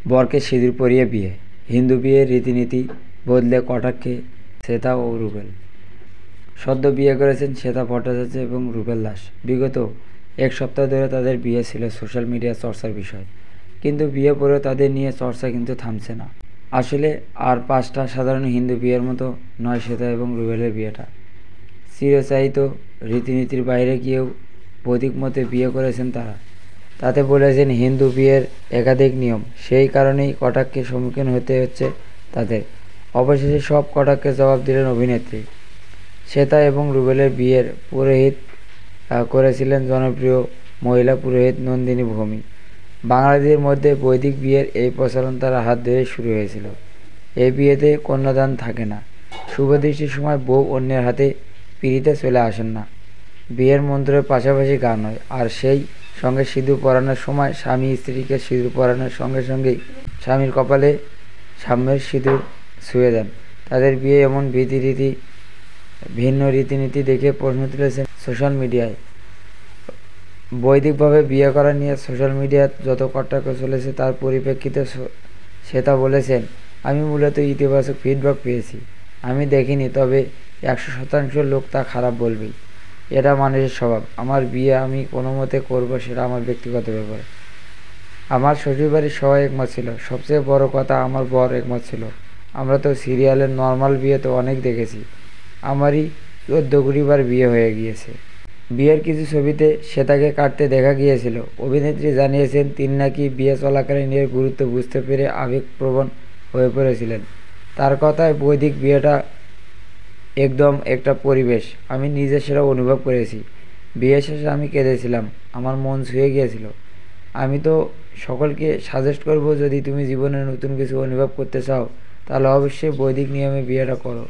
বরকে সিঁদুর পরিয়ে বিয়ে, হিন্দু বিয়ের রীতিনীতি বদলে কটাক্ষে শ্বেতা ও রুবেল। সদ্য বিয়ে করেছেন শ্বেতা ভট্টাচার্য এবং রুবেল দাস। বিগত এক সপ্তাহ ধরে তাদের বিয়ে ছিল সোশ্যাল মিডিয়া চর্চার বিষয়, কিন্তু বিয়ে পরেও তাদের নিয়ে চর্চা কিন্তু থামছে না। আসলে আর 5টা সাধারণ হিন্দু বিয়ের মতো নয় শ্বেতা এবং রুবেলের বিয়েটা। চিরাচরিত রীতিনীতির বাইরে গিয়েও বৈদিক মতে বিয়ে করেছেন তারা। তাতে বলেছেন হিন্দু বিয়ের একাধিক নিয়ম, সেই কারণেই কটাক্ষের সম্মুখীন হতে হচ্ছে তাদের। অবশেষে সব কটাক্ষের জবাব দিলেন অভিনেত্রী। শ্বেতা এবং রুবেলের বিয়ের পুরোহিত করেছিলেন জনপ্রিয় মহিলা পুরোহিত নন্দিনী ভৌমিক। বাঙালিদের মধ্যে বৈদিক বিয়ের এই প্রচলন তার হাত ধরেই শুরু হয়েছিল। এই বিয়েতে কন্যাদান থাকে না, শুভদৃষ্টির সময় বউ অন্যের হাতে পিড়িতে চলে আসেন না। বিয়ের মন্ত্রের পাশাপাশি গান হয়, আর সেই সঙ্গে সিঁদুর পরানোর সময় স্বামী স্ত্রীকে সিঁদুর পরানোর সঙ্গে সঙ্গেই স্বামীর কপালে স্বামীর সিঁদুর ছুঁয়ে দেন। তাদের বিয়ে এমন ভিন্ন রীতিনীতি দেখে প্রশ্ন তুলেছেন সোশ্যাল মিডিয়ায়। বৈদিকভাবে বিয়ে করা নিয়ে সোশ্যাল মিডিয়ায় যত কটাক্ষ চলেছে তার পরিপ্রেক্ষিতে শ্বেতা বলেছেন, আমি মূলত ইতিবাচক ফিডব্যাক পেয়েছি। আমি দেখিনি, তবে 100% লোক তা খারাপ বলবেই। এটা মানুষের স্বভাব। আমার বিয়ে আমি কোনো মতে করবো সেটা আমার ব্যক্তিগত ব্যাপার। আমার শ্বশুরবাড়ির সবাই একমত ছিল। সবচেয়ে বড় কথা, আমার বর একমত ছিল। আমরা তো সিরিয়ালের নর্মাল বিয়ে তো অনেক দেখেছি। আমারই 14 বার বিয়ে হয়ে গিয়েছে। বিয়ের কিছু ছবিতে শ্বেতাকে কাটতে দেখা গিয়েছিল। অভিনেত্রী জানিয়েছেন তিনি নাকি বিয়ে চলাকালীন এর গুরুত্ব বুঝতে পেরে আবেগপ্রবণ হয়ে পড়েছিলেন। তার কথায়, বৈদিক বিয়েটা একদম একটা পরিবেশ। আমি নিজে সেটা অনুভব করেছি। বিয়ে শেষে আমি কেঁদেছিলাম, আমার মন ছুঁয়ে গিয়েছিল। আমি তো সকলকে সাজেস্ট করব, যদি তুমি জীবনে নতুন কিছু অনুভব করতে চাও তাহলে অবশ্যই বৈদিক নিয়মে বিয়েটা করো।